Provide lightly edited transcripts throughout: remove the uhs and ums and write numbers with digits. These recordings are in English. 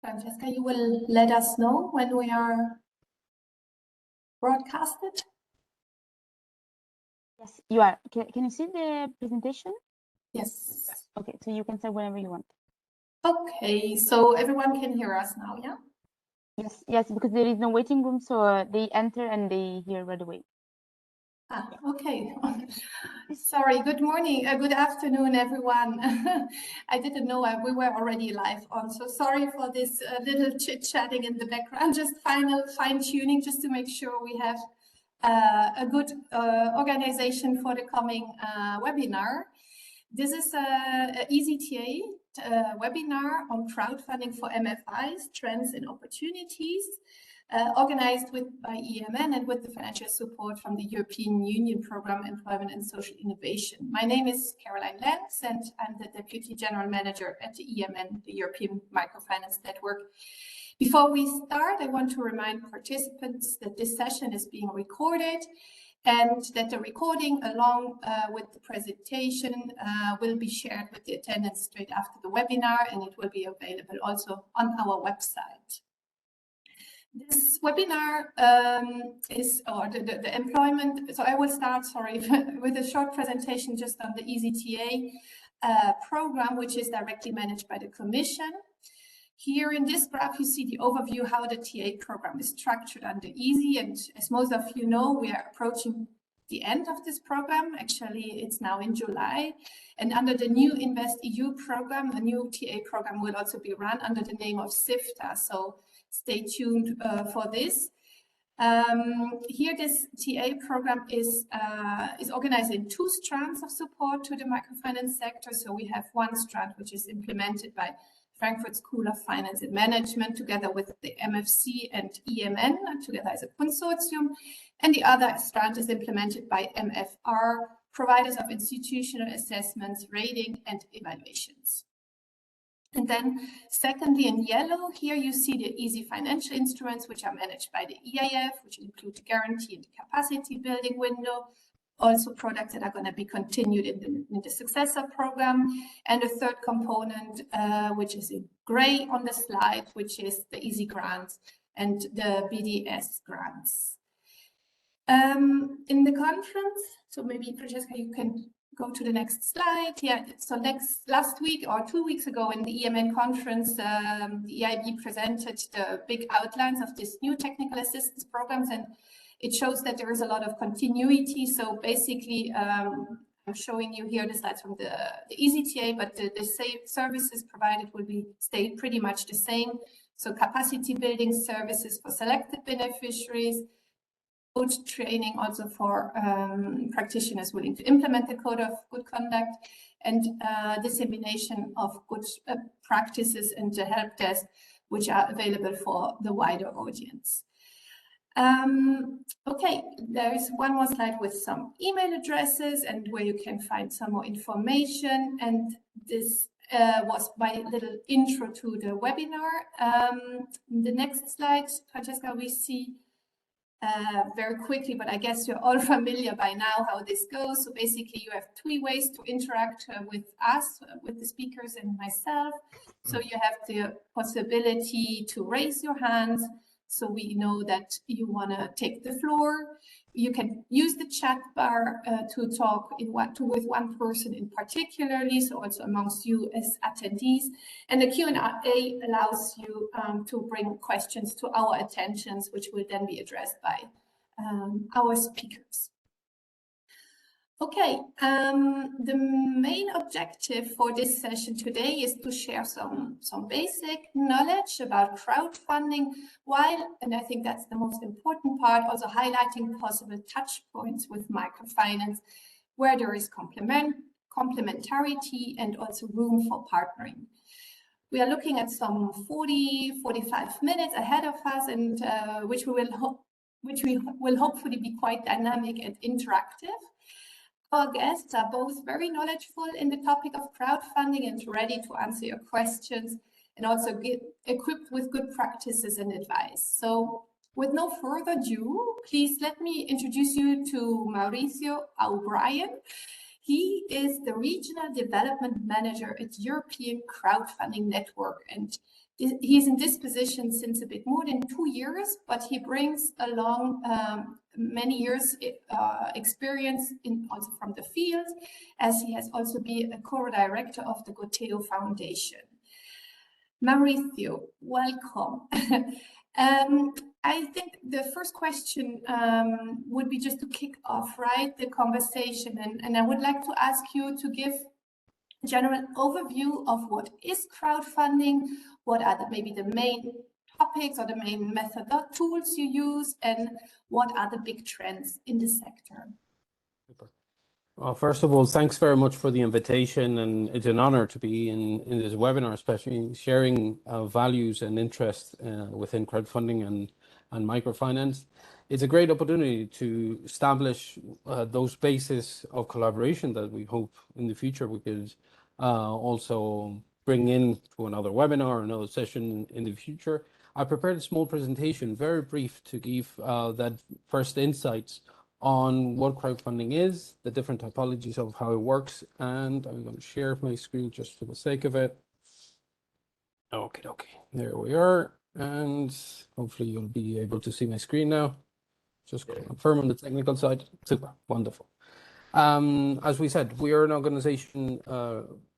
Francesca, you will let us know when we are broadcasted? Yes, you are. Can you see the presentation? Yes. Okay, so you can start whenever you want. Okay, so everyone can hear us now, yeah? Yes, because there is no waiting room, so they enter and they hear right away. Okay. Sorry, good morning, good afternoon, everyone. I didn't know we were already live on, so sorry for this little chit-chatting in the background, just fine-tuning just to make sure we have a good organization for the coming webinar. This is an EasyTA webinar on crowdfunding for MFIs, trends and opportunities, organized by EMN and with the financial support from the European Union Programme Employment and Social Innovation. My name is Caroline Lenz and I'm the Deputy General Manager at the EMN, the European Microfinance Network. Before we start, I want to remind participants that this session is being recorded and that the recording along with the presentation will be shared with the attendants straight after the webinar, and it will be available also on our website. This webinar is the employment. So I will start, sorry, with a short presentation just on the EasyTA program, which is directly managed by the Commission. Here in this graph, you see the overview how the TA program is structured under EASY. And as most of you know, we are approaching the end of this program. Actually, it's now in July. And under the new InvestEU program, a new TA program will also be run under the name of SIFTA. So stay tuned for this. Here, this TA program is organized in two strands of support to the microfinance sector. So we have one strand which is implemented by Frankfurt School of Finance and Management together with the MFC and EMN together as a consortium. And the other strand is implemented by MFR, providers of institutional assessments, rating and evaluations. And then secondly, in yellow, here you see the easy financial instruments, which are managed by the EIF, which include the guarantee and the capacity building window, also products that are going to be continued in the successor program. And a third component, which is in gray on the slide, which is the easy grants and the BDS grants. In the conference, so maybe Francesca, you can go to the next slide. Yeah, so last week or 2 weeks ago in the EMN conference, the EIB presented the big outlines of this new technical assistance programs, and it shows that there is a lot of continuity. So basically, I'm showing you here the slides from the EasyTA, but the services provided will stay pretty much the same. So capacity building services for selected beneficiaries, coach training also for practitioners willing to implement the code of good conduct, and dissemination of good practices and the help desk, which are available for the wider audience. Okay, there is one more slide with some email addresses and where you can find some more information. And this was my little intro to the webinar. The next slide, Francesca, we see very quickly, but I guess you're all familiar by now how this goes. So basically you have three ways to interact with us, with the speakers and myself. So you have the possibility to raise your hands, so we know that you want to take the floor. You can use the chat bar to talk with one person in particularly, so also amongst you as attendees. And the Q&A allows you to bring questions to our attentions, which will then be addressed by our speakers. Okay, the main objective for this session today is to share some basic knowledge about crowdfunding, while, and I think that's the most important part, also highlighting possible touch points with microfinance, where there is complementarity and also room for partnering. We are looking at some 40-45 minutes ahead of us, and which will hopefully be quite dynamic and interactive. Our guests are both very knowledgeable in the topic of crowdfunding and ready to answer your questions, and also equipped with good practices and advice. So with no further ado, please let me introduce you to Mauricio O'Brien. He is the Regional Development Manager at European Crowdfunding Network, and he's in this position since a bit more than 2 years, but he brings along many years experience also from the field, as he has also been a co-director of the Goteo Foundation. Mauricio, welcome. I think the first question would be just to kick off, right, the conversation. And I would like to ask you to give a general overview of what is crowdfunding, what are maybe the main topics or the main method tools you use, and what are the big trends in the sector. Super. Well, first of all, thanks very much for the invitation, and it's an honor to be in this webinar, especially sharing values and interest within crowdfunding and microfinance. It's a great opportunity to establish those bases of collaboration that we hope in the future we could also bring in to another webinar or another session in the future. I prepared a small presentation, very brief, to give that first insights on what crowdfunding is, the different typologies of how it works, and I'm going to share my screen just for the sake of it. Okay, there we are, and hopefully you'll be able to see my screen now. Just confirm on the technical side. Super, wonderful. As we said, we are an organization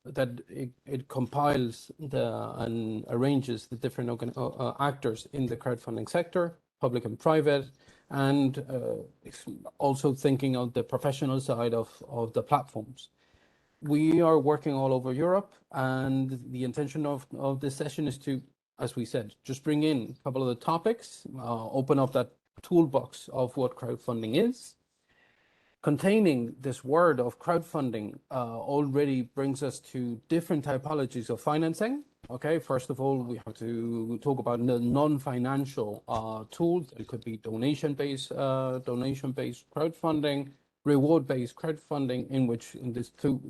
that it compiles and arranges the different actors in the crowdfunding sector, public and private, and also thinking of the professional side of the platforms. We are working all over Europe, and the intention of this session is to, as we said, just bring in a couple of the topics, open up that toolbox of what crowdfunding is. Containing this word of crowdfunding already brings us to different typologies of financing. Okay, first of all, we have to talk about the non-financial tools. It could be donation-based crowdfunding, reward-based crowdfunding, in which in these two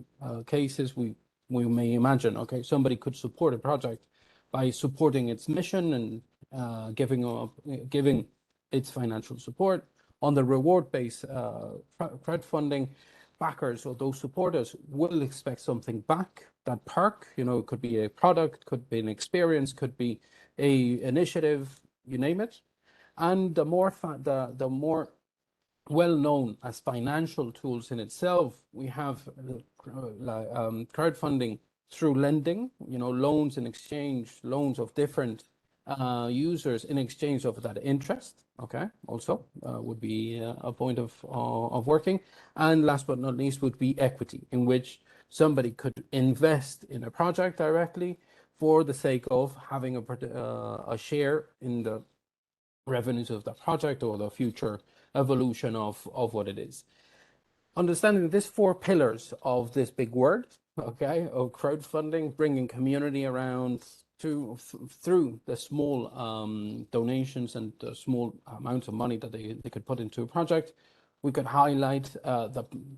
cases we may imagine, okay, somebody could support a project by supporting its mission and giving its financial support. On the reward-based crowdfunding, backers or those supporters will expect something back. That perk, you know, it could be a product, could be an experience, could be a initiative, you name it. And the more well-known as financial tools in itself, we have crowdfunding through lending, you know, loans in exchange, loans of different users in exchange of that interest. Okay, also would be a point of working. And last but not least would be equity, in which somebody could invest in a project directly for the sake of having a share in the revenues of the project or the future evolution of what it is. Understanding these four pillars of this big word, okay, of crowdfunding, bringing community around through the small donations and the small amounts of money that they could put into a project, we could highlight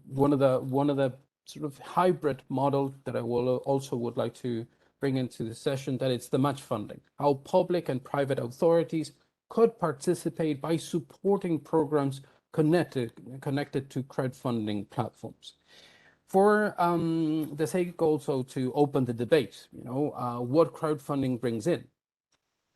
one of the sort of hybrid model that I would like to bring into the session, that it's the match funding, how public and private authorities could participate by supporting programs connected to crowdfunding platforms. For the sake also to open the debate, you know, what crowdfunding brings in.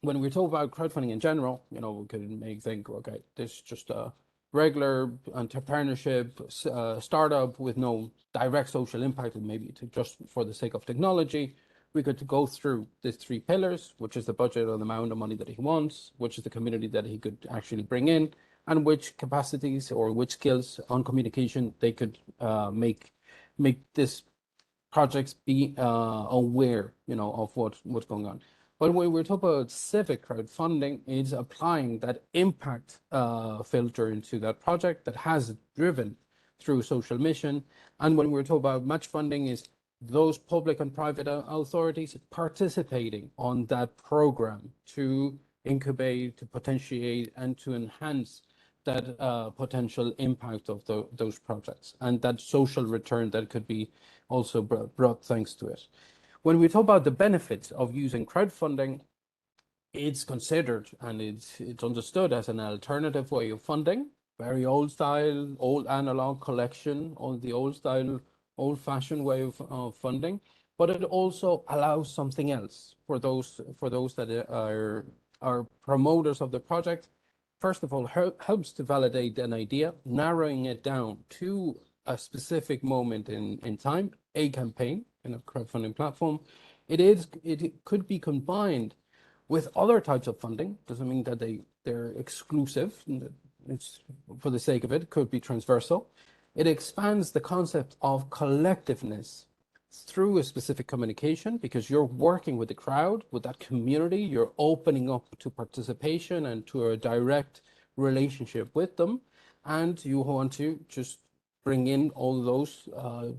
When we talk about crowdfunding in general, you know, we could think, okay, this is just a regular entrepreneurship startup with no direct social impact, and maybe just for the sake of technology. We could go through these three pillars, which is the budget or the amount of money that he wants, which is the community that he could actually bring in, and which capacities or which skills on communication they could make this projects be aware, you know, of what's going on. But when we're talking about civic crowdfunding, it's applying that impact filter into that project that has driven through social mission. And when we're talking about match funding, is those public and private authorities participating on that program to incubate, to potentiate, and to enhance that potential impact of those projects and that social return that could be also brought thanks to it. When we talk about the benefits of using crowdfunding, it's considered and it's understood as an alternative way of funding, very old style, old analog collection, the old style, old-fashioned way of funding. but it also allows something else for those that are promoters of the project. First of all, helps to validate an idea, narrowing it down to a specific moment in time, a campaign in a crowdfunding platform. It could be combined with other types of funding. Doesn't mean that they're exclusive. It's for the sake of it, could be transversal. It expands the concept of collectiveness through a specific communication, because you're working with the crowd, with that community, you're opening up to participation and to a direct relationship with them, and you want to just bring in all those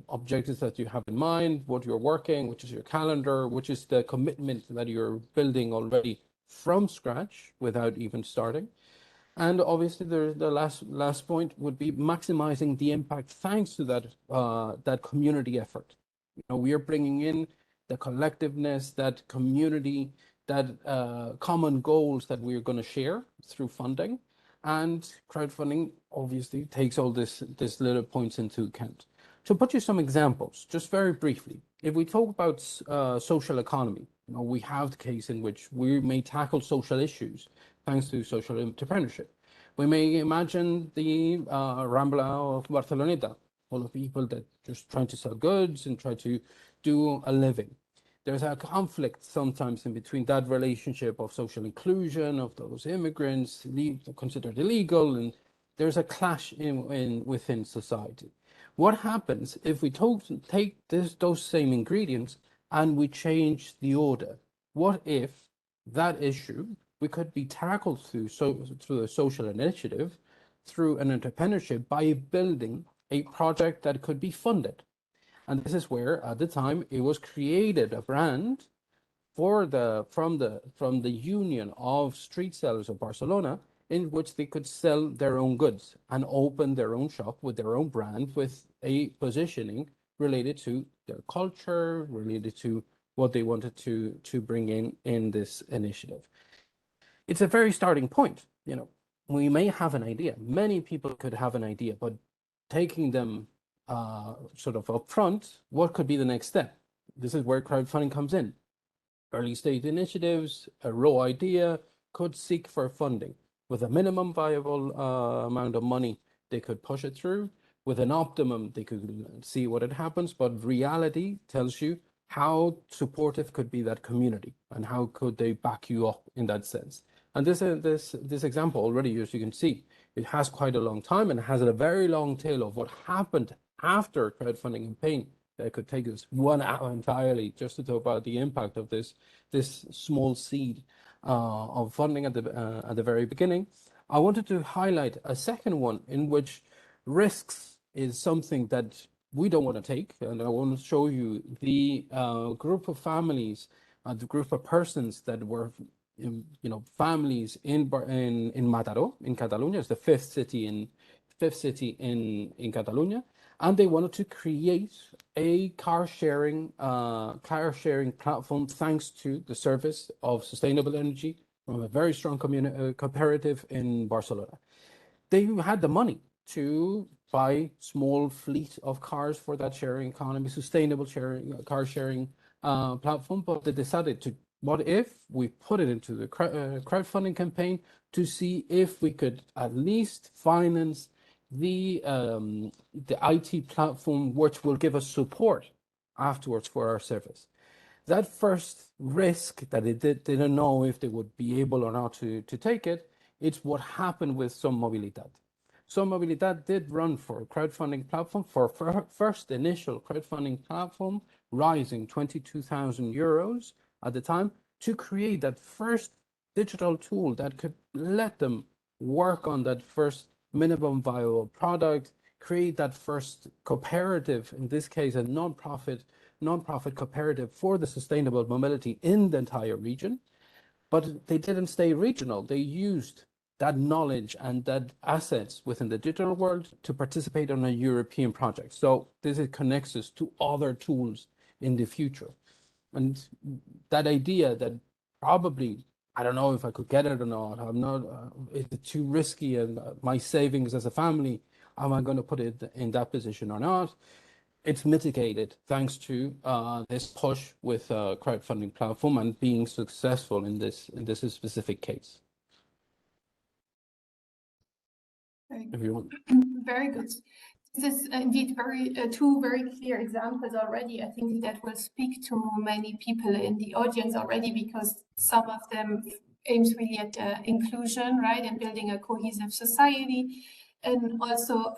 objectives that you have in mind, what you're working, which is your calendar, which is the commitment that you're building already from scratch without even starting. And obviously, the last point would be maximizing the impact thanks to that community effort. We are bringing in the collectiveness, that community, that common goals that we're going to share through funding, and crowdfunding obviously takes all this little points into account. To put you some examples, just very briefly, if we talk about social economy, we have the case in which we may tackle social issues thanks to social entrepreneurship. We may imagine the Rambla of Barceloneta, full of people that just trying to sell goods and try to do a living. There's a conflict sometimes in between that relationship of social inclusion of those immigrants considered illegal, and there's a clash within society. What happens if we take those same ingredients and we change the order? What if that issue we could be tackled through a social initiative, through an entrepreneurship, by building a project that could be funded? And this is where, at the time, it was created a brand from the union of street sellers of Barcelona, in which they could sell their own goods and open their own shop with their own brand, with a positioning related to their culture, related to what they wanted to bring in this initiative. It's a very starting point. We may have an idea. Many people could have an idea, but taking them sort of upfront, what could be the next step? This is where crowdfunding comes in. Early stage initiatives, a raw idea, could seek for funding. With a minimum viable amount of money, they could push it through. With an optimum, they could see what it happens. But reality tells you how supportive could be that community, and how could they back you up in that sense. And this example already, as you can see, it has quite a long time and has a very long tail of what happened after crowdfunding campaign. That could take us 1 hour entirely just to talk about the impact of this small seed of funding at the very beginning. I wanted to highlight a second one in which risks is something that we don't want to take, and I want to show you the group of families, the group of persons that were, families in Mataró, in Catalonia. It's the fifth city in Catalonia, and they wanted to create a car sharing platform thanks to the service of sustainable energy from a very strong cooperative in Barcelona. They had the money to buy small fleet of cars for that sharing economy, sustainable car sharing platform, but they decided to, what if we put it into the crowdfunding campaign to see if we could at least finance the IT platform, which will give us support afterwards for our service. That first risk that they didn't know if they would be able or not to take it, it's what happened with Som Mobilidad. Som Mobilidad did run for a crowdfunding platform, for first initial crowdfunding platform, rising 22,000 euros at the time, to create that first digital tool that could let them work on that first minimum viable product, create that first cooperative, in this case a non-profit cooperative for the sustainable mobility in the entire region. But they didn't stay regional. They used that knowledge and that assets within the digital world to participate on a European project. So this connects us to other tools in the future. And that idea that probably, I don't know if I could get it or not, I'm not, it's too risky, and my savings as a family, am I going to put it in that position or not? it's mitigated thanks to this push with a crowdfunding platform and being successful in this specific case. If you want. Very good. This is indeed two very clear examples already. I think that will speak to many people in the audience already, because some of them aims really at inclusion, right, and building a cohesive society, and also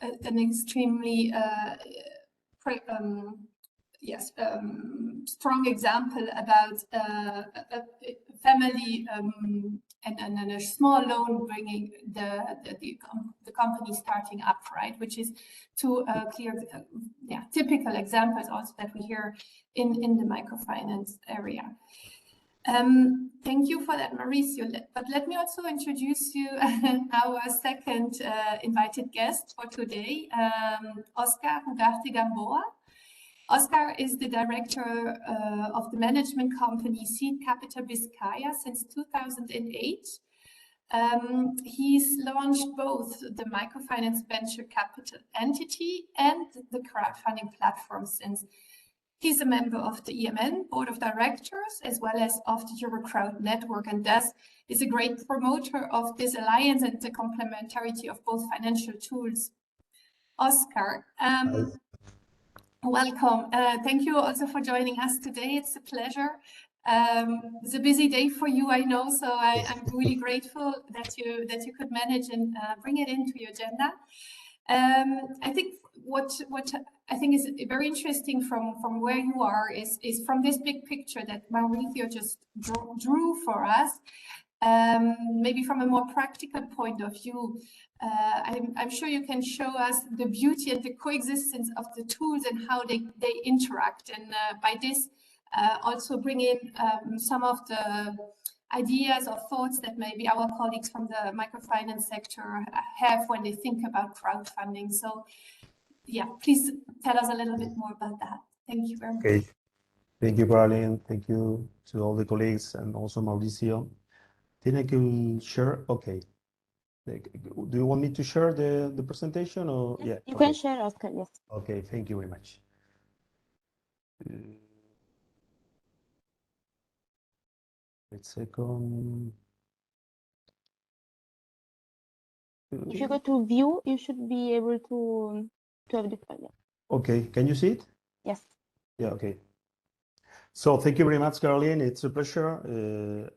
an extremely strong example about a family and a small loan bringing the company starting up, right? Which is two clear, typical examples also that we hear in the microfinance area. Thank you for that, Mauricio. But let me also introduce you our second invited guest for today, Oscar Ugarte Gamboa. Oscar is the director of the management company Seed Capital Vizcaya since 2008. He's launched both the microfinance venture capital entity and the crowdfunding platform since. He's a member of the EMN board of directors, as well as of the Eurocrowd network, and thus is a great promoter of this alliance and the complementarity of both financial tools. Oscar, welcome. Thank you also for joining us today. It's a pleasure. It's a busy day for you, I know, so I'm really grateful that you could manage and bring it into your agenda. I think what I think is very interesting from where you are is from this big picture that Mauricio just drew for us. Maybe from a more practical point of view, I'm sure you can show us the beauty and the coexistence of the tools and how they interact, and by this also bring in some of the ideas or thoughts that maybe our colleagues from the microfinance sector have when they think about crowdfunding. So yeah, please tell us a little bit more about that. Thank you very much. Okay, thank you, Caroline. Thank you to all the colleagues and also Mauricio. Think I can share? Okay. Do you want me to share the presentation or? Yes, Yeah. you Okay. can share, Oscar, yes. Okay, thank you very much. Wait a second. If you go to view, you should be able to have the file. Okay, can you see it? Yes. Yeah, okay. So thank you very much, Caroline. It's a pleasure.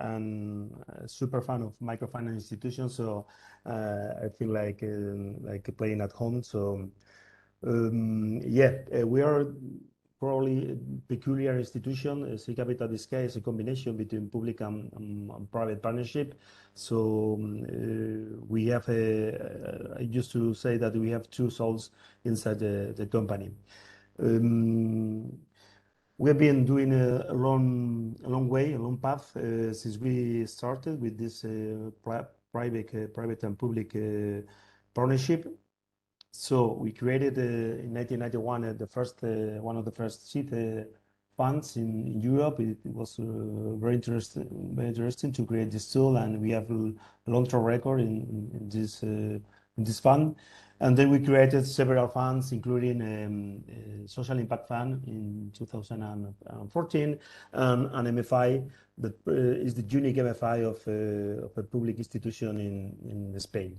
I'm a super fan of microfinance institutions, so I feel like playing at home. So we are probably a peculiar institution. Seed Capital Vizcaya is a combination between public and private partnership. So we have I used to say that we have two souls inside the company. We have been doing a long path since we started with this private and public partnership. So we created in 1991 the first one of the first seed funds in Europe. It was very interesting to create this tool, and we have a long-term record in this fund. And then we created several funds, including a social impact fund in 2014, and an MFI that is the unique MFI of a public institution in Spain.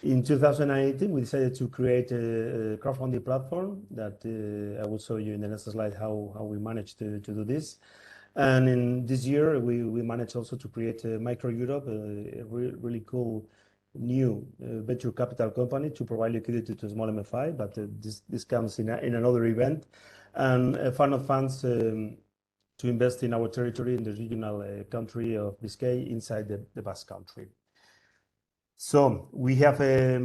In 2018, we decided to create a crowdfunding platform that I will show you in the next slide how we managed to do this. And in this year, we managed also to create Micro Europe, a really cool new venture capital company to provide liquidity to small MFI, but this comes in another event, and a fund of funds to invest in our territory in the regional country of Vizcaya inside the Basque Country. So we have a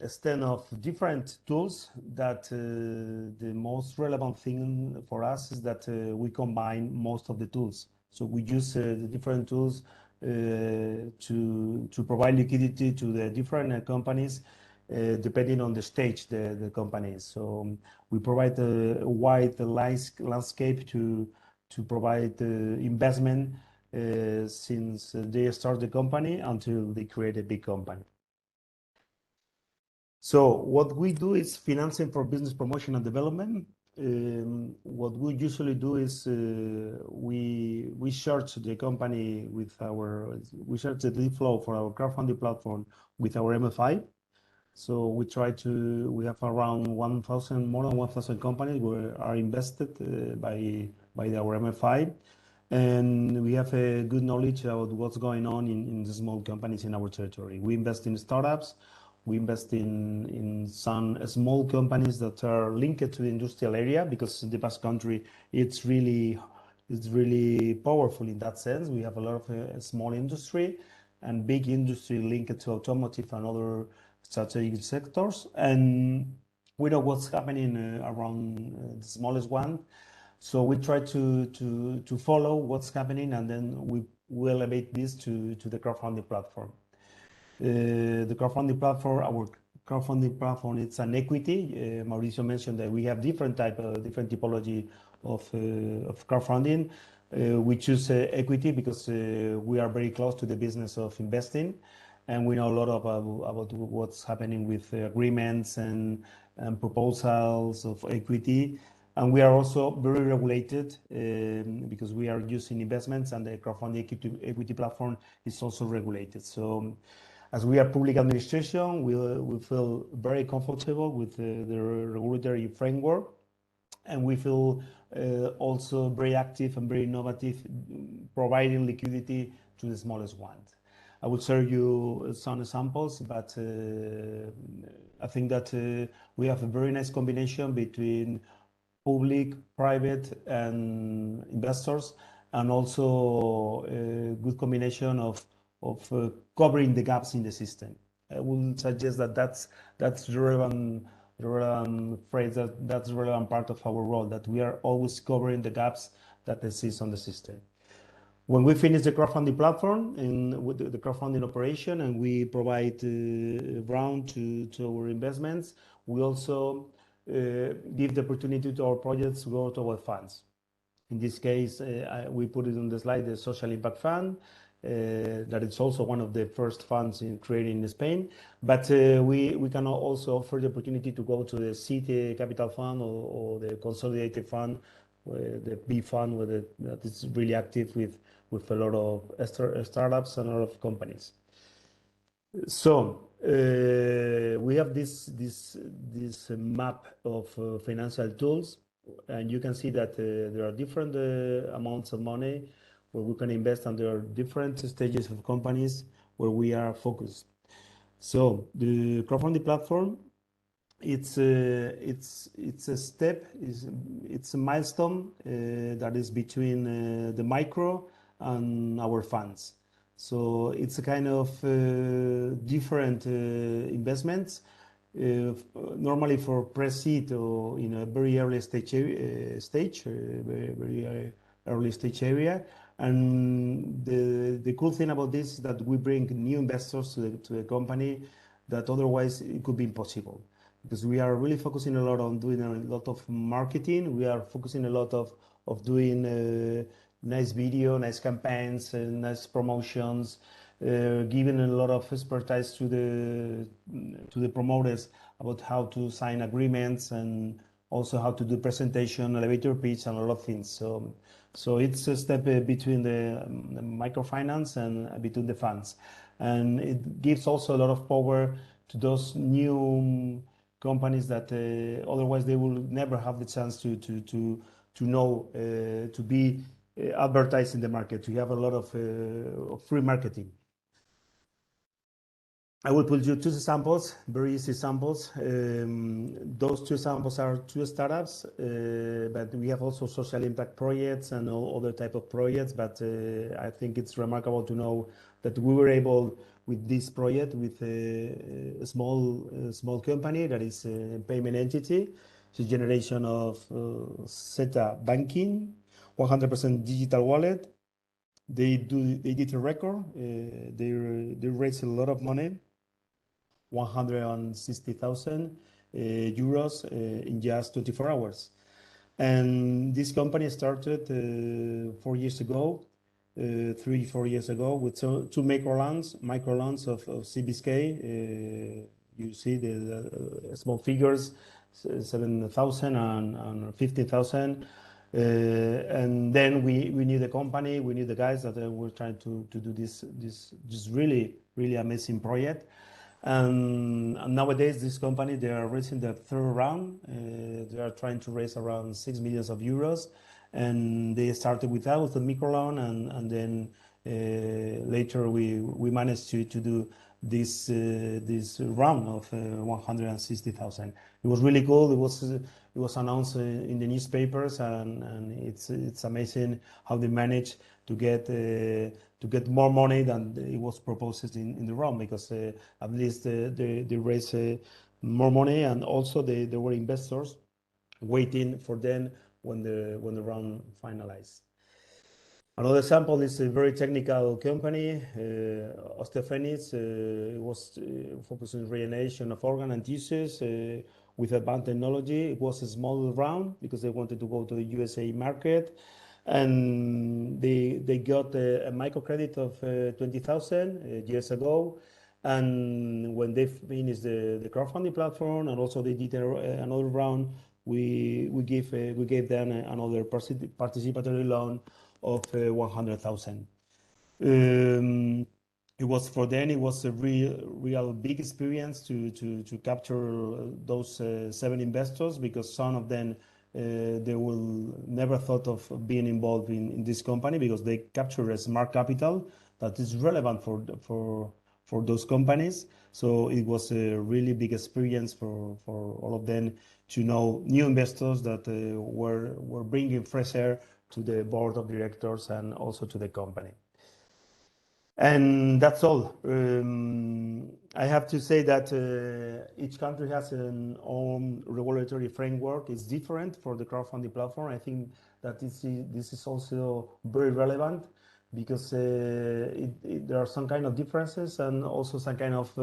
stand of different tools that the most relevant thing for us is that we combine most of the tools. So we use the different tools to provide liquidity to the different companies depending on the stage the company is. So we provide a wide landscape to provide investment since they start the company until they create a big company. So what we do is financing for business promotion and development. What we usually do is we search the company with we search the deal flow for our crowdfunding platform with our MFI. So we have around 1,000, more than 1,000 companies who are invested by our MFI. And we have a good knowledge about what's going on in the small companies in our territory. We invest in startups. We invest in some small companies that are linked to the industrial area, because the Basque Country, it's really powerful in that sense. We have a lot of small industry and big industry linked to automotive and other strategic sectors. And we know what's happening around the smallest one. So we try to follow what's happening, and then we elevate this to the crowdfunding platform. The crowdfunding platform, our crowdfunding platform, it's an equity. Mauricio mentioned that we have different typology of crowdfunding. We choose equity because we are very close to the business of investing, and we know a lot about what's happening with agreements and proposals of equity. And we are also very regulated because we are using investments, and the crowdfunding equity platform is also regulated. So as we are public administration, we feel very comfortable with the regulatory framework, and we feel also very active and very innovative, providing liquidity to the smallest ones. I will share you some examples, but I think that we have a very nice combination between public, private, and investors, and also a good combination of covering the gaps in the system. I would suggest that that's the relevant phrase, that's the relevant part of our role, that we are always covering the gaps that exist on the system. When we finish the crowdfunding platform and with the crowdfunding operation, and we provide ground to our investments, we also give the opportunity to our projects to go to our funds. In this case, we put it on the slide, the Social Impact Fund, that it's also one of the first funds created in Spain. But we can also offer the opportunity to go to the Seed Capital Fund or the Consolidated Fund, the B Fund, that is really active with a lot of startups and a lot of companies. So we have this map of financial tools, and you can see that there are different amounts of money where we can invest, and there are different stages of companies where we are focused. So the crowdfunding platform, it's a step, it's a milestone that is between the micro and our funds. So it's a kind of different investments, normally for pre-seed or in a very early stage, very early stage area. And the cool thing about this is that we bring new investors to the company that otherwise it could be impossible, because we are really focusing a lot on doing a lot of marketing. We are focusing a lot of doing nice video, nice campaigns, nice promotions, giving a lot of expertise to the promoters about how to sign agreements, and also how to do presentation, elevator pitch, and a lot of things. So it's a step between the microfinance and between the funds, and it gives also a lot of power to those new companies that otherwise they will never have the chance to know, to be advertised in the market. To have a lot of free marketing. I will put you two examples, very easy examples. Those two examples are two startups, but we have also social impact projects and all other type of projects. But I think it's remarkable to know that we were able, with this project, with a small company that is a payment entity, it's a generation of Zeta Banking, 100% digital wallet. They did a record. They raised a lot of money, 160,000 euros in just 24 hours. And this company started 4 years ago, 3-4 years ago, with two micro loans of CBSK, you see the small figures, 7,000 and 15,000. And then we knew the company, we knew the guys that were trying to do this really amazing project. And nowadays, this company, they are raising their third round. They are trying to raise around 6 million euros. And they started without a microloan, and then later we managed to do this round of 160,000. It was really cool. It was announced in the newspapers, and it's amazing how they managed to get more money than it was proposed in the round, because at least they raised more money, and also there were investors waiting for them when the round finalized. Another example is a very technical company, Osteophenix. It was focused on regeneration of organ and tissues with advanced technology. It was a small round because they wanted to go to the USA market, and they got a microcredit of 20,000 years ago. And when they finished the crowdfunding platform, and also they did another round, we gave them another participatory loan of 100,000. It was for them, it was a real big experience to capture those 7 investors, because some of them they will never thought of being involved in this company, because they capture a smart capital that is relevant for those companies. So it was a really big experience for all of them to know new investors that were bringing fresh air to the board of directors and also to the company. And that's all. I have to say that each country has an own regulatory framework. It's different for the crowdfunding platform. I think that this is also very relevant, because there are some kind of differences and also some kind of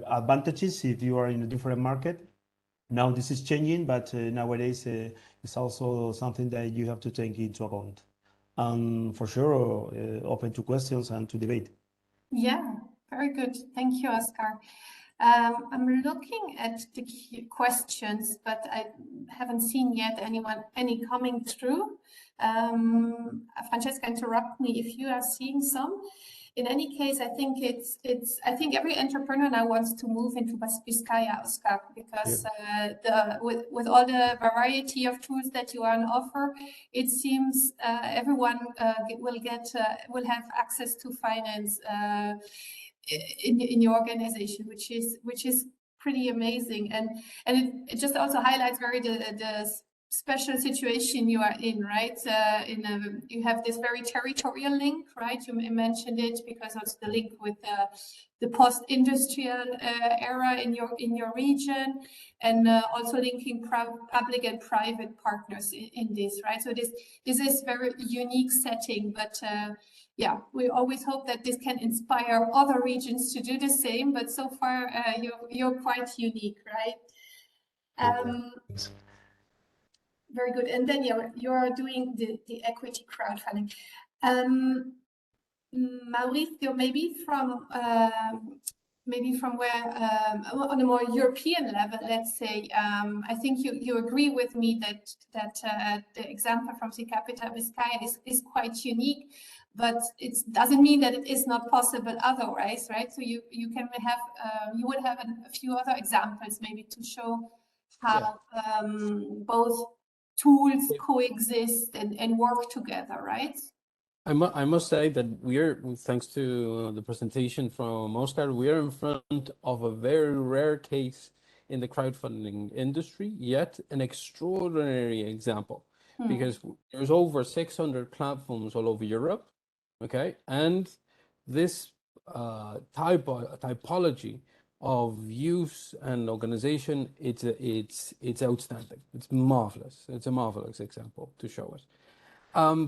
advantages if you are in a different market. Now this is changing, but nowadays it's also something that you have to take into account. And for sure, open to questions and to debate. Yeah, very good. Thank you, Oscar. I'm looking at the questions, but I haven't seen yet any coming through. Francesca, interrupt me if you are seeing some. In any case, I think I think every entrepreneur now wants to move into Biscaya, Oscar, because with all the variety of tools that you are on offer, it seems everyone will have access to finance in your organization, which is pretty amazing, and it just also highlights very the special situation you are in, right? You have this very territorial link, right? You mentioned it because of the link with the post-industrial era in your region, and also linking public and private partners in this, right? So this is very unique setting, but yeah, we always hope that this can inspire other regions to do the same. But so far, you're quite unique, right? Very good. And then you're doing the equity crowdfunding. Mauricio, maybe from where on a more European level, let's say, I think you agree with me that the example from Si Capita Vizcaya is quite unique, but it doesn't mean that it is not possible otherwise, right? So you can have you would have a few other examples maybe to show how both tools coexist and work together, right? I must say that thanks to the presentation from Oscar, we are in front of a very rare case in the crowdfunding industry, yet an extraordinary example, because there's over 600 platforms all over Europe, okay? And this typology of use and organization, it's outstanding. It's marvelous. It's a marvelous example to show us.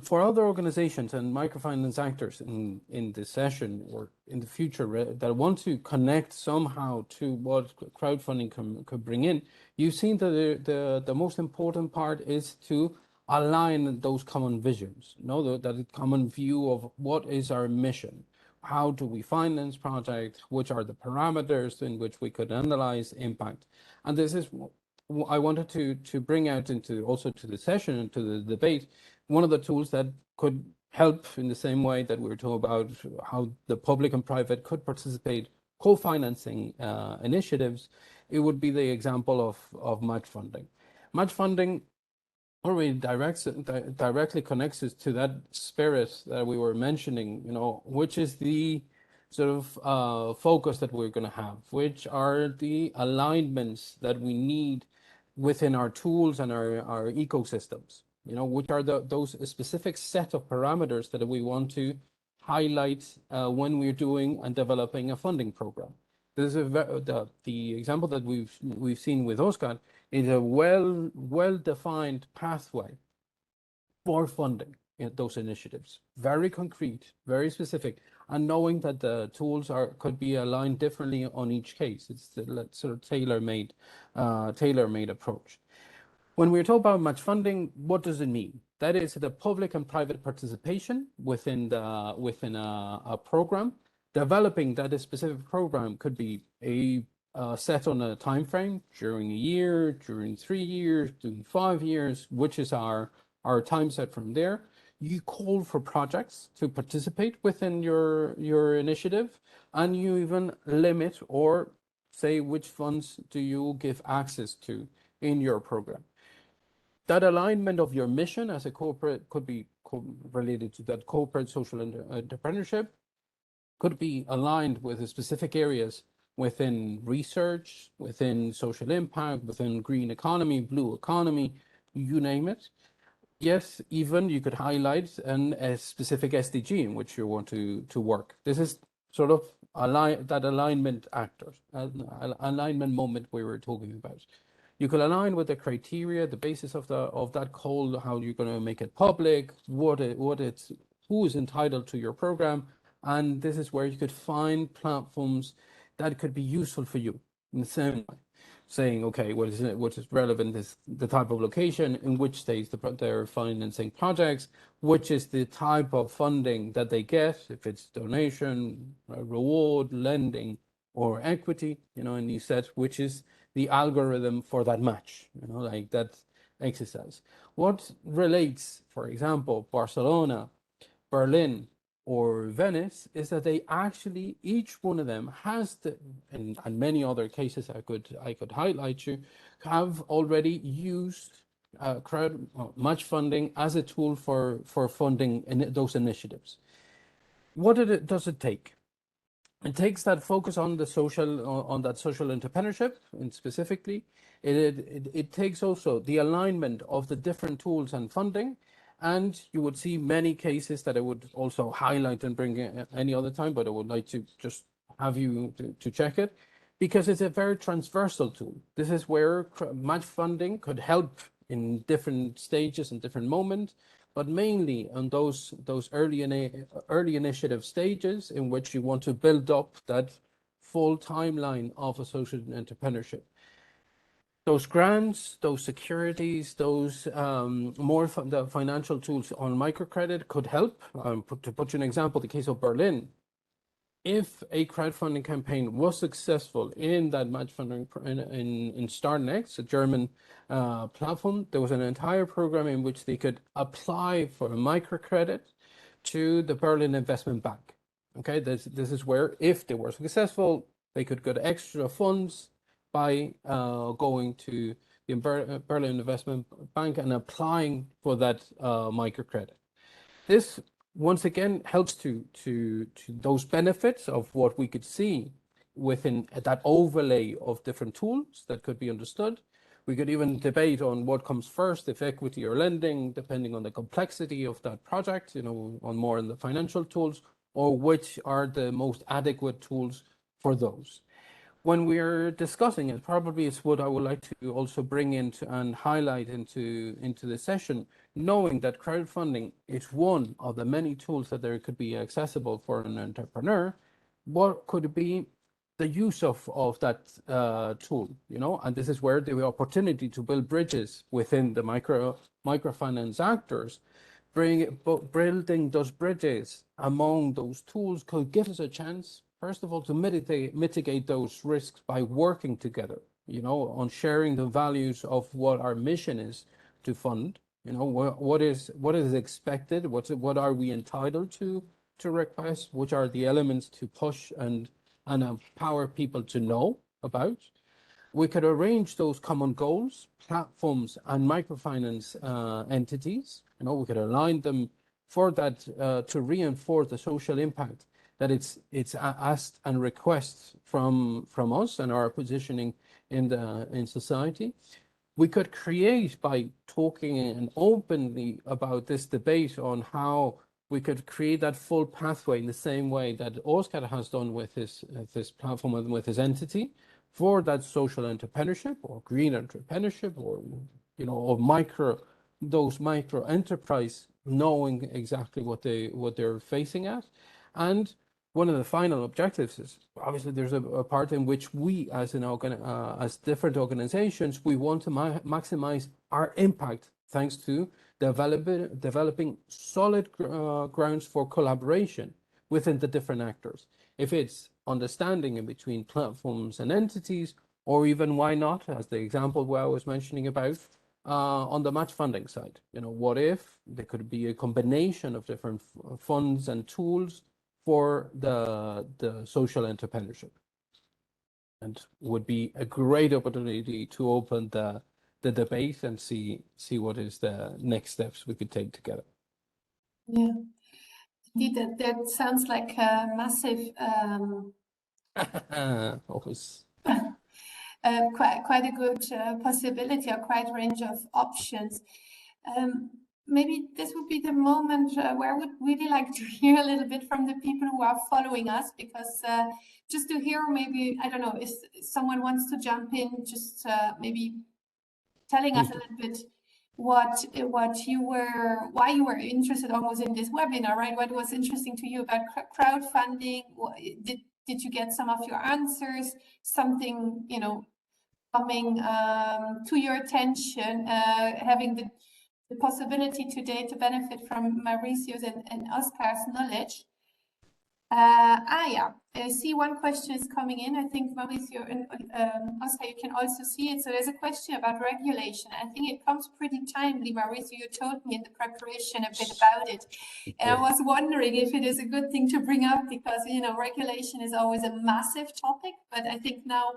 For other organizations and microfinance actors in this session or in the future that want to connect somehow to what crowdfunding could bring in, you've seen that the most important part is to align those common visions, that common view of what is our mission, how do we finance projects, which are the parameters in which we could analyze impact. And this is I wanted to bring out into also to the session and to the debate, one of the tools that could help in the same way that we were talking about how the public and private could participate co-financing initiatives. It would be the example of match funding. Match funding already directly connects us to that spirit that we were mentioning, which is the sort of focus that we're going to have, which are the alignments that we need within our tools and our ecosystems, which are those specific set of parameters that we want to highlight when we're doing and developing a funding program. This is the example that we've seen with Oscar is a well-defined pathway for funding those initiatives. Very concrete, very specific, and knowing that the tools could be aligned differently on each case. It's the sort of tailor-made approach. When we're talking about match funding, what does it mean? That is the public and private participation within a program. Developing that specific program could be set on a time frame during a year, during 3 years, during 5 years, which is our time set from there. You call for projects to participate within your initiative, and you even limit or say which funds do you give access to in your program. That alignment of your mission as a corporate could be related to that corporate social entrepreneurship, could be aligned with specific areas within research, within social impact, within green economy, blue economy, you name it. Yes, even you could highlight a specific SDG in which you want to work. This is sort of that alignment alignment moment we were talking about. You could align with the criteria, the basis of that call, how you're going to make it public, who is entitled to your program, and this is where you could find platforms that could be useful for you in the same way. Saying, okay, what is relevant is the type of location, in which stage they're financing projects, which is the type of funding that they get, if it's donation, reward, lending, or equity, and you said which is the algorithm for that match, like that exercise. What relates, for example, Barcelona, Berlin, or Venice is that they actually, each one of them has and many other cases I could highlight you, have already used match funding as a tool for funding those initiatives. What does it take? It takes that focus on that social entrepreneurship, and specifically, it takes also the alignment of the different tools and funding. And you would see many cases that I would also highlight and bring any other time, but I would like to just have you to check it, because it's a very transversal tool. This is where match funding could help in different stages and different moments, but mainly on those early initiative stages in which you want to build up that full timeline of a social entrepreneurship. Those grants, those securities, those the financial tools on microcredit could help. To put you an example, the case of Berlin, if a crowdfunding campaign was successful in that match funding in StartNext, a German platform, there was an entire program in which they could apply for a microcredit to the Berlin Investment Bank. Okay, this is where, if they were successful, they could get extra funds by going to the Berlin Investment Bank and applying for that microcredit. This once again helps to those benefits of what we could see within that overlay of different tools that could be understood. We could even debate on what comes first, if equity or lending, depending on the complexity of that project, on more in the financial tools, or which are the most adequate tools for those. When we're discussing it, probably it's what I would like to also bring into and highlight into the session, knowing that crowdfunding is one of the many tools that there could be accessible for an entrepreneur. What could be the use of that tool, and this is where the opportunity to build bridges within the microfinance actors building those bridges among those tools could give us a chance, first of all, to mitigate those risks by working together, on sharing the values of what our mission is to fund, what is expected, what are we entitled to request, which are the elements to push and empower people to know about. We could arrange those common goals, platforms, and microfinance entities. We could align them for that to reinforce the social impact that it's asked and requests from us and our positioning in society. We could create, by talking and openly about this debate on how we could create that full pathway in the same way that Oscar has done with his platform and with his entity, for that social entrepreneurship or green entrepreneurship, or or those micro enterprise, knowing exactly what they're facing at. And one of the final objectives is, obviously there's a part in which we as different organizations, we want to maximize our impact thanks to developing solid grounds for collaboration within the different actors. If it's understanding in between platforms and entities, or even, why not, as the example where I was mentioning about, on the match funding side, what if there could be a combination of different funds and tools for the social entrepreneurship, and would be a great opportunity to open the debate and see what is the next steps we could take together. Yeah, indeed, that sounds like a massive, Always. quite a good possibility, or quite a range of options. Maybe this would be the moment where I would really like to hear a little bit from the people who are following us, because just to hear, maybe, I don't know, if someone wants to jump in, just maybe telling us a little bit why you were interested almost in this webinar, right? What was interesting to you about crowdfunding? Did you get some of your answers? Something, coming to your attention, having the possibility today to benefit from Mauricio's and Oscar's knowledge. Yeah, I see one question is coming in. I think Mauricio and Oscar, you can also see it. So there's a question about regulation. I think it comes pretty timely, Mauricio. You told me in the preparation a bit about it. And I was wondering if it is a good thing to bring up, because, regulation is always a massive topic, but I think now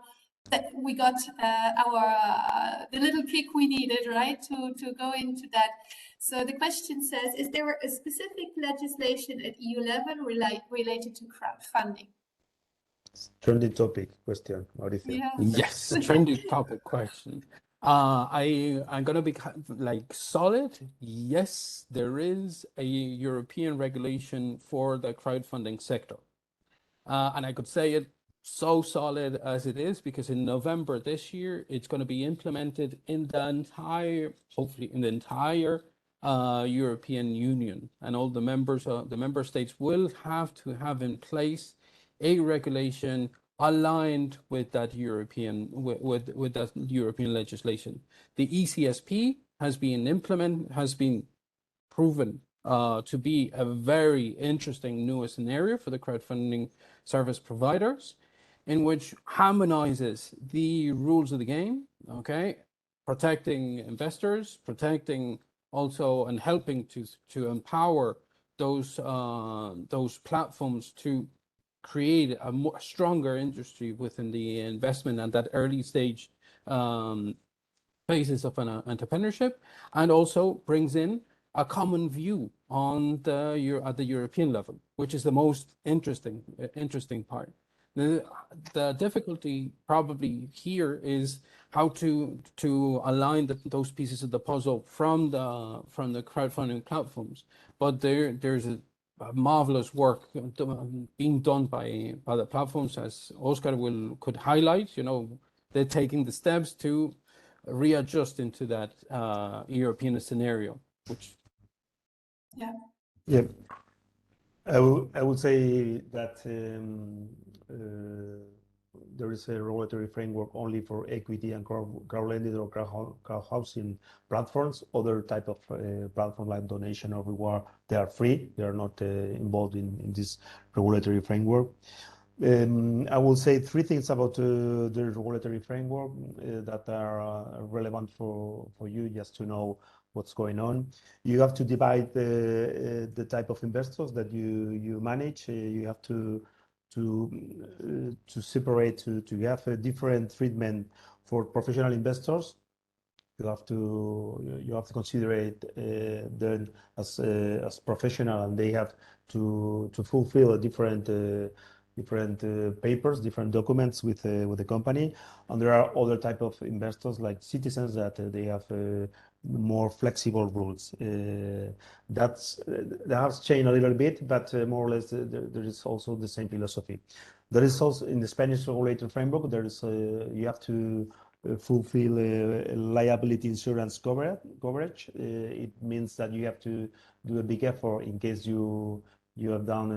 that we got the little kick we needed, right, to go into that. So the question says, is there a specific legislation at EU level related to crowdfunding? Trending topic question, Mauricio. Yeah. Yes, trending topic question. I'm gonna be solid. Yes, there is a European regulation for the crowdfunding sector, and I could say it so solid as it is because in November this year it's going to be implemented in hopefully in the entire European Union, and all the member states will have to have in place a regulation aligned with that European legislation. The ECSP has been proven to be a very interesting new scenario for the crowdfunding service providers, in which harmonizes the rules of the game, okay, protecting investors, protecting also and helping to empower those platforms to create a more stronger industry within the investment and that early stage phases of an entrepreneurship, and also brings in a common view on at the European level, which is the most interesting part. The difficulty probably here is how to align those pieces of the puzzle from the crowdfunding platforms. But there's a marvelous work being done by the platforms, as Oscar could highlight. They're taking the steps to readjust into that European scenario, which yeah, I would say that there is a regulatory framework only for equity and crowdlending or crowdhousing platforms. Other type of platform like donation or reward, they are free. They are not involved in this regulatory framework. I will say three things about the regulatory framework that are relevant for you, just to know what's going on. You have to divide the type of investors that you manage. You have to separate, to have a different treatment for professional investors. You have to consider them as professional, and they have to fulfill a different papers, different documents with the company. And there are other type of investors like citizens that they have more flexible rules. That has changed a little bit, but more or less there is also the same philosophy. There is also in the Spanish regulated framework, there is you have to fulfill liability insurance coverage. It means that you have to do a big effort in case you have done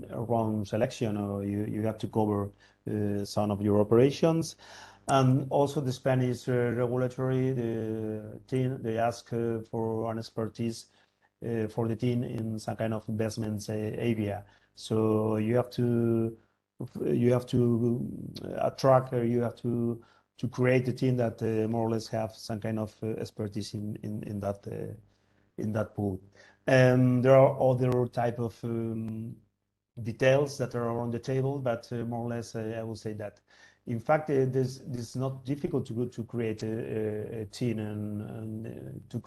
a wrong selection, or you have to cover some of your operations. And also the Spanish regulatory team, they ask for an expertise for the team in some kind of investments area. So you have to attract, or you have to create a team that more or less have some kind of expertise in that pool. There are other type of details that are on the table, but more or less I will say that in fact this is not difficult to create a team and to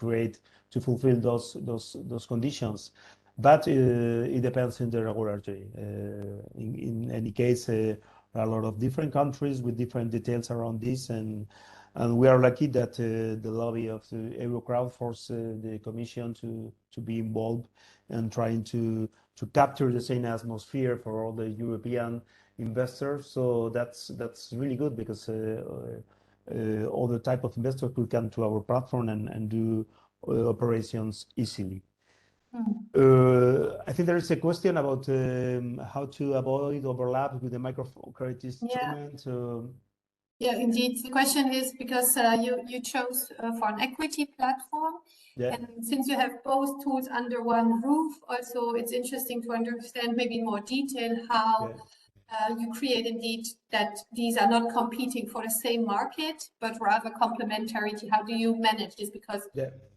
fulfill those conditions, but it depends on the regulatory. In any case, there are a lot of different countries with different details around this, and we are lucky that the lobby of the Eurocrowd forced the Commission to be involved and trying to capture the same atmosphere for all the European investors. So that's really good, because all the type of investors could come to our platform and do operations easily. I think there is a question about how to avoid overlap with the microcredit instrument. Yeah, indeed. The question is because you chose for an equity platform, Yeah. and since you have both tools under one roof, also it's interesting to understand maybe in more detail how you create indeed that these are not competing for the same market, but rather complementary. To how do you manage this? Because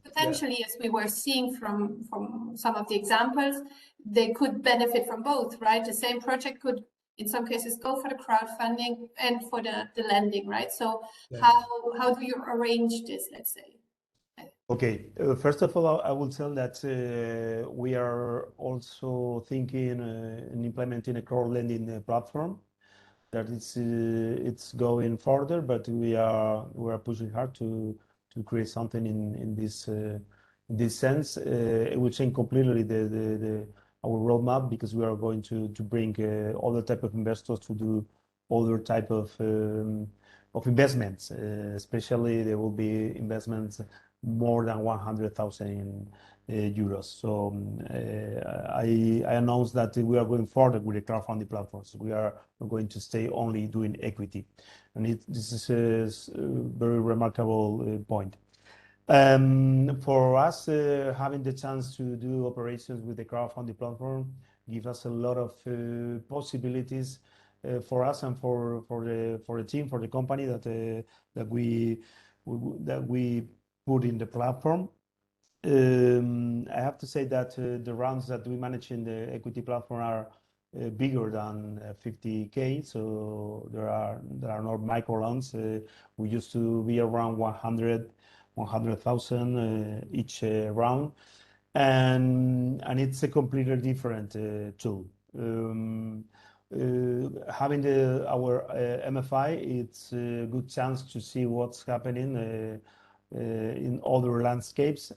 potentially, as we were seeing from some of the examples, they could benefit from both, right? The same project could, in some cases, go for the crowdfunding and for the lending, right? So how do you arrange this, let's say? Okay, first of all, I will tell that we are also thinking in implementing a crowdlending platform. That it's going further, but we are pushing hard to create something in this sense. It will change completely our roadmap, because we are going to bring other type of investors to do other type of investments. Especially there will be investments more than 100,000 euros. So I announced that we are going further with the crowdfunding platforms. We are going to stay only doing equity, and this is a very remarkable point. For us, having the chance to do operations with the crowdfunding platform gives us a lot of possibilities for us and for the team, for the company that we put in the platform. I have to say that the rounds that we manage in the equity platform are bigger than 50K, so there are not micro rounds. We used to be around 100,000 each round, and it's a completely different tool. Having our MFI, it's a good chance to see what's happening in other landscapes.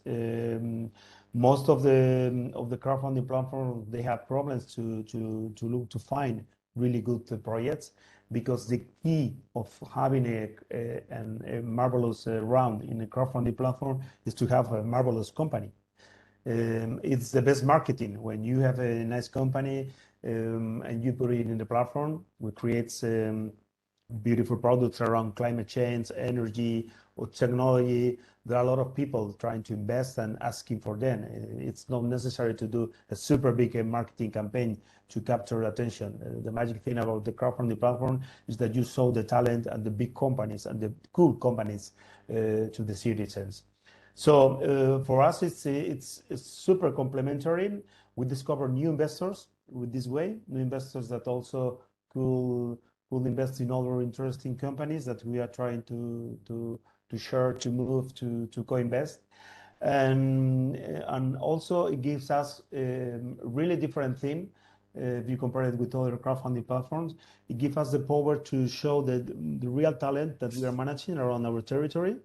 Most of the crowdfunding platforms, they have problems to find really good projects, because the key of having a marvelous round in a crowdfunding platform is to have a marvelous company. It's the best marketing when you have a nice company and you put it in the platform, which creates beautiful products around climate change, energy, or technology. There are a lot of people trying to invest and asking for them. It's not necessary to do a super big marketing campaign to capture attention. The magic thing about the crowdfunding platform is that you show the talent and the big companies and the cool companies to the citizens. So for us, it's super complementary. We discover new investors with this way, new investors that also could invest in other interesting companies that we are trying to share, to move to co-invest. And also it gives us a really different theme. If you compare it with other crowdfunding platforms, it gives us the power to show the real talent that we are managing around our territory,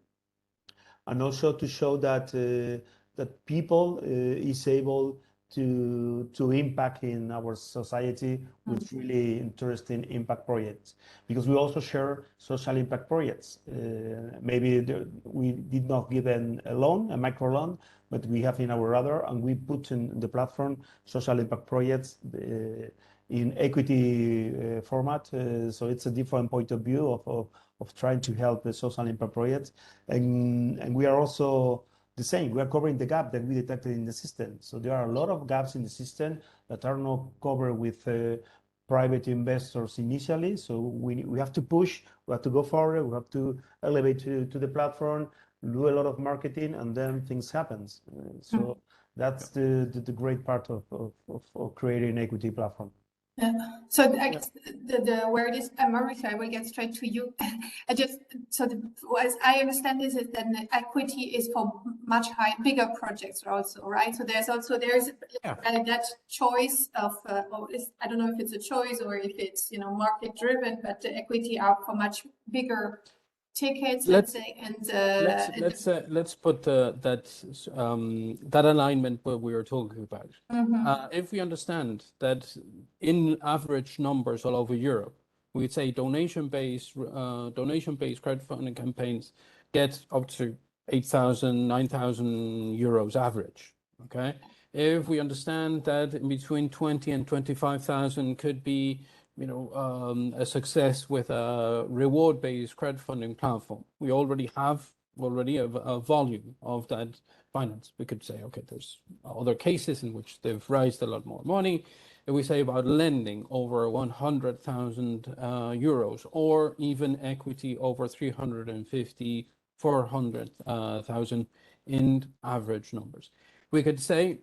and also to show that that people is able to impact in our society with really interesting impact projects, because we also share social impact projects. Maybe we did not give a loan, a micro loan, but we have in our radar, and we put in the platform social impact projects in equity format. So it's a different point of view of trying to help the social impact projects. And we are also the same. We are covering the gap that we detected in the system. So there are a lot of gaps in the system that are not covered with private investors initially. So we have to push, we have to go forward, we have to elevate to the platform, do a lot of marketing, and then things happen. So that's the great part of creating an equity platform. Yeah. So I guess the where it is, Mauricio, I will get straight to you. As I understand this, is that the equity is for much bigger projects also, right? So there's that choice of, I don't know if it's a choice or if it's market driven, but the equity are for much bigger tickets, let's say, and let's put that alignment where we were talking about. If we understand that in average numbers all over Europe, we'd say donation-based crowdfunding campaigns get up to 8,000, 9,000 euros average. Okay, if we understand that in between 20 and 25,000 could be a success with a reward-based crowdfunding platform. We already have a volume of that finance. We could say, okay, there's other cases in which they've raised a lot more money. If we say about lending over 100,000 euros, or even equity over 350, 400,000 in average numbers. We could say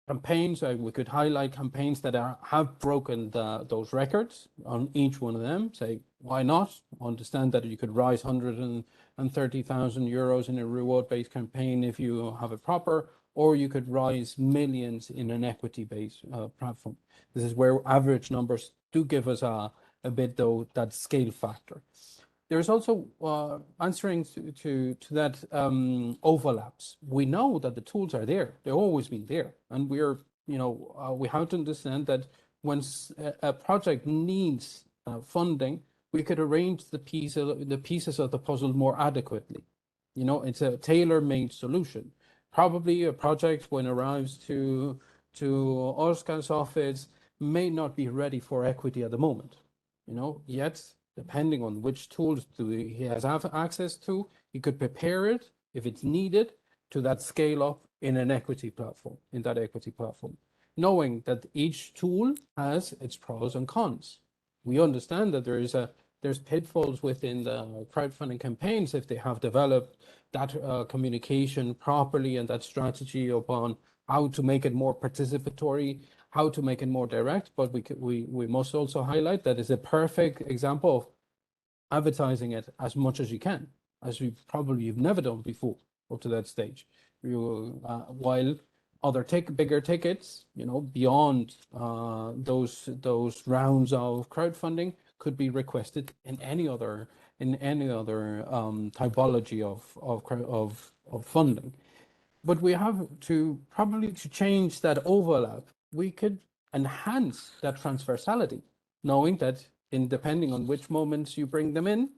campaigns, we could highlight campaigns that have broken those records on each one of them. Say, why not? Understand that you could raise 130,000 euros in a reward-based campaign if you have it proper, or you could raise millions in an equity-based platform. This is where average numbers do give us a bit, though, that scale factor. There's also answering to that overlaps. We know that the tools are there; they've always been there, and we have to understand that once a project needs funding, we could arrange the pieces of the puzzle more adequately. It's a tailor-made solution. Probably a project when it arrives to Oscar's office may not be ready for equity at the moment. Yet, depending on which tools he has access to, he could prepare it if it's needed to that scale up in that equity platform, knowing that each tool has its pros and cons. We understand that there's pitfalls within the crowdfunding campaigns if they have developed that communication properly and that strategy upon how to make it more participatory, how to make it more direct. But we must also highlight that it's a perfect example of advertising it as much as you can, as you've never done before up to that stage. While other bigger tickets, beyond those rounds of crowdfunding could be requested in any other typology of funding. But we have to probably change that overlap. We could enhance that transversality, knowing that depending on which moments you bring them in,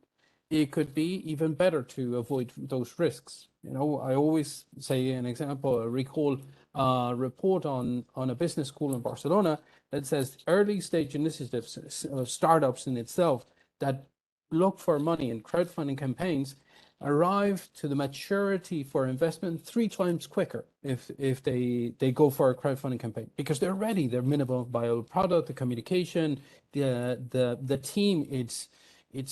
it could be even better to avoid those risks. I always say an example, I recall a report on a business school in Barcelona that says early stage initiatives, startups in itself, that look for money in crowdfunding campaigns arrive to the maturity for investment 3 times quicker if they go for a crowdfunding campaign, because they're ready, they're minimal viable product, the communication, the team, it's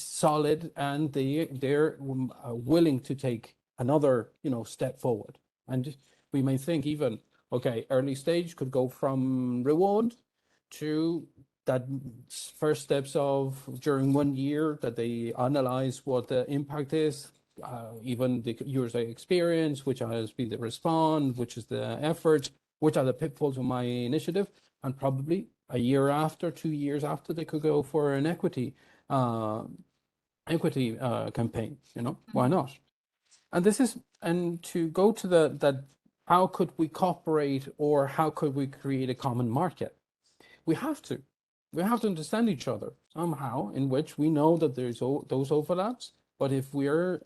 solid, and they're willing to take another step forward. And we may think even, okay, early stage could go from reward to that first steps of during 1 year that they analyze what the impact is, even the user experience, which has been the response, which is the effort, which are the pitfalls of my initiative, and probably a year after, 2 years after, they could go for an equity campaign. Why not? And to go to that, how could we cooperate, or how could we create a common market? We have to understand each other somehow, in which we know that there's those overlaps. But if we are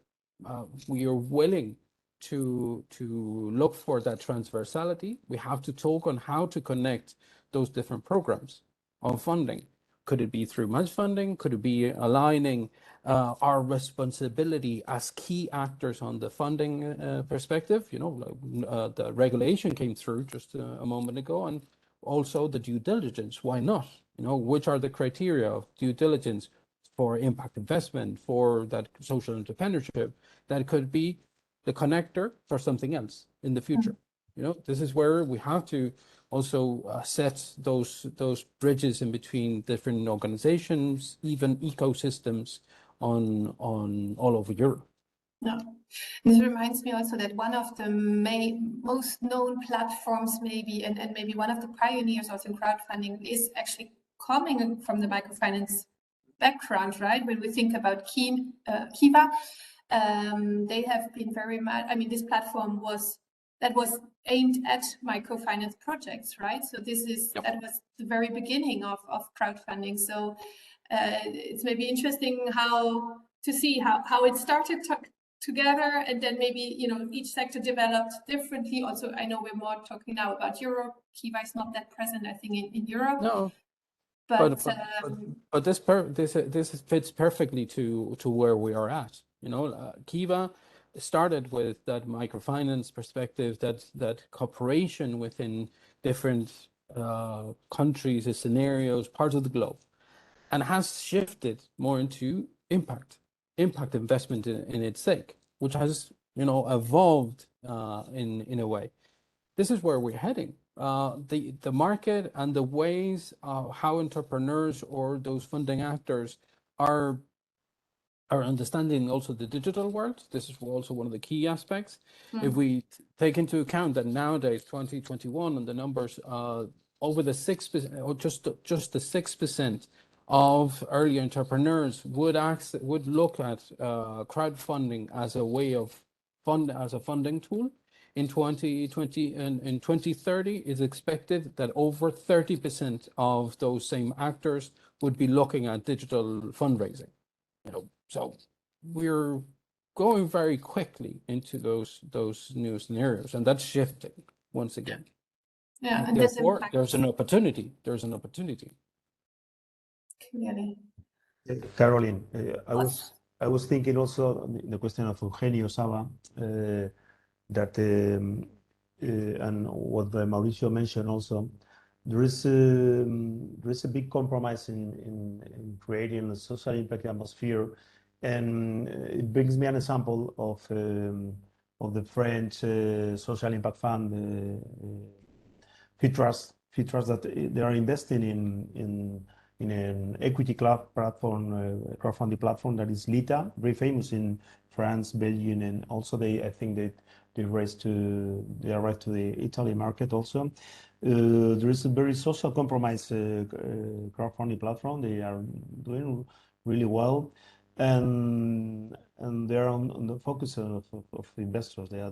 willing to look for that transversality, we have to talk on how to connect those different programs of funding. Could it be through match funding? Could it be aligning our responsibility as key actors on the funding perspective? The regulation came through just a moment ago, and also the due diligence. Why not? Which are the criteria of due diligence for impact investment, for that social entrepreneurship, that could be the connector for something else in the future. This is where we have to also set those bridges in between different organizations, even ecosystems on all over Europe. Yeah. This reminds me also that one of the most known platforms maybe, and maybe one of the pioneers also in crowdfunding, is actually coming from the microfinance background, right? When we think about Kiva, they have been very much, this platform was aimed at microfinance projects, right? So that was the very beginning of crowdfunding. So it's maybe interesting to see how it started together, and then maybe each sector developed differently. Also, I know we're more talking now about Europe. Kiva is not that present, I think, in Europe. No, but this fits perfectly to where we are at. Kiva started with that microfinance perspective, that cooperation within different countries, scenarios, parts of the globe, and has shifted more into impact investment in its sake, which has evolved in a way. This is where we're heading. The market and the ways how entrepreneurs or those funding actors are understanding also the digital world. This is also one of the key aspects. If we take into account that nowadays, 2021, and the numbers over the 6%, or just the 6% of early entrepreneurs would look at crowdfunding as a way of as a funding tool. In 2020 and in 2030, it's expected that over 30% of those same actors would be looking at digital fundraising. So we're going very quickly into those new scenarios, and that's shifting once again. Yeah, and therefore, there's an opportunity. Clearly. Caroline, I was thinking also the question of Eugenio Saba, that and what Mauricio mentioned also, there is a big compromise in creating a social impact atmosphere, and it brings me an example of the French social impact fund, FITRUST, that they are investing in an equity club platform, crowdfunding platform that is Lita, very famous in France, Belgium, and also I think they are raised to the Italy market also. There is a very social compromise crowdfunding platform. They are doing really well, and they're on the focus of investors. They are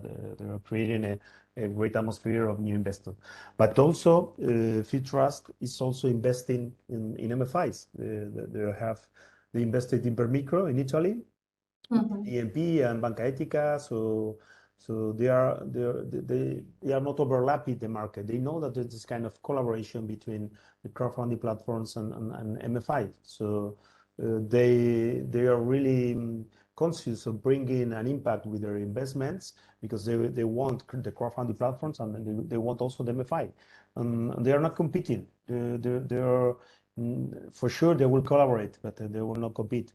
creating a great atmosphere of new investors. But also, FITRUST is also investing in MFIs. They invested in Permicro in Italy, EMP and Banca Etica. So they are not overlapping the market. They know that there's this kind of collaboration between the crowdfunding platforms and MFI. So they are really conscious of bringing an impact with their investments because they want the crowdfunding platforms and they want also the MFI. And they are not competing. They are for sure they will collaborate, but they will not compete.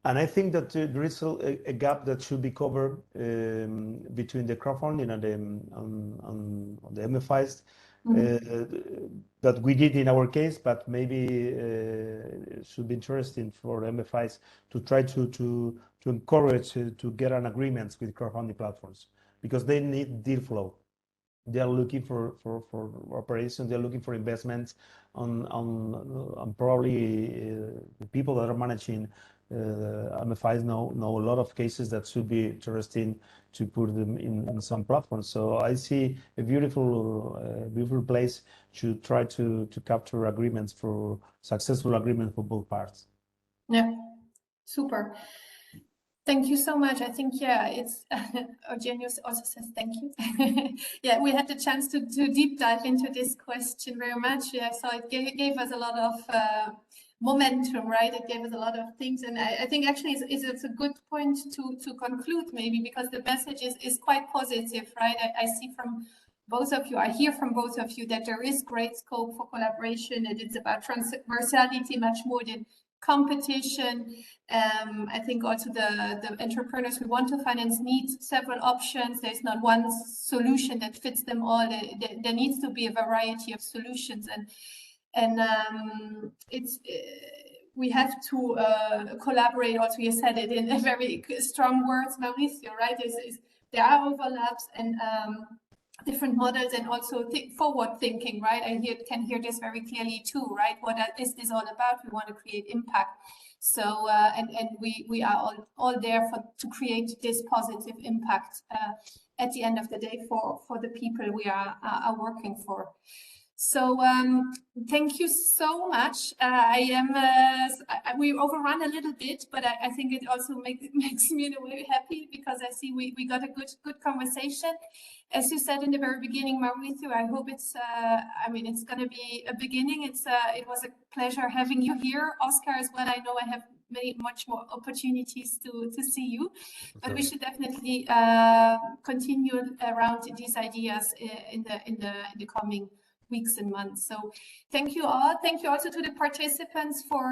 And I think that there is a gap that should be covered between the crowdfunding and the MFIs that we did in our case, but maybe should be interesting for MFIs to try to encourage to get an agreements with crowdfunding platforms because they need deal flow. They are looking for operations. They're looking for investments on probably the people that are managing MFIs know a lot of cases that should be interesting to put them in some platforms. So I see a beautiful place to try to capture agreements for successful agreements for both parts. Yeah, super. Thank you so much. I think, yeah, it's Eugenio also says thank you. Yeah, we had the chance to deep dive into this question very much. Yeah, so it gave us a lot of momentum, right? It gave us a lot of things. And I think actually it's a good point to conclude maybe because the message is quite positive, right? I see from both of you, I hear from both of you that there is great scope for collaboration and it's about transversality much more than competition. I think also the entrepreneurs we want to finance need several options. There's not one solution that fits them all. There needs to be a variety of solutions, and it's we have to collaborate. Also, you said it in very strong words, Mauricio. Right? There are overlaps and different models and also forward thinking, right? I can hear this very clearly too, right? What is this all about? We want to create impact. So, and we are all there to create this positive impact at the end of the day for the people we are working for. So thank you so much. We overrun a little bit, but I think it also makes me in a way happy because I see we got a good conversation. As you said in the very beginning, Mauricio, I hope it's it's going to be a beginning. It was a pleasure having you here, Oscar as well. I know I have much more opportunities to see you, but we should definitely continue around these ideas in the coming weeks and months. So thank you all. Thank you also to the participants for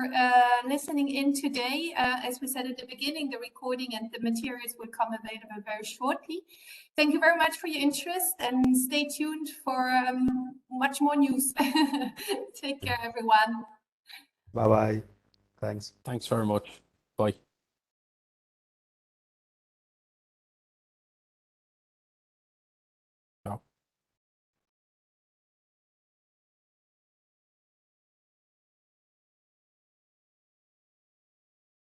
listening in today. As we said at the beginning, the recording and the materials will come available very shortly. Thank you very much for your interest and stay tuned for much more news. Take care, everyone. Bye-bye. Thanks. Thanks very much. Bye.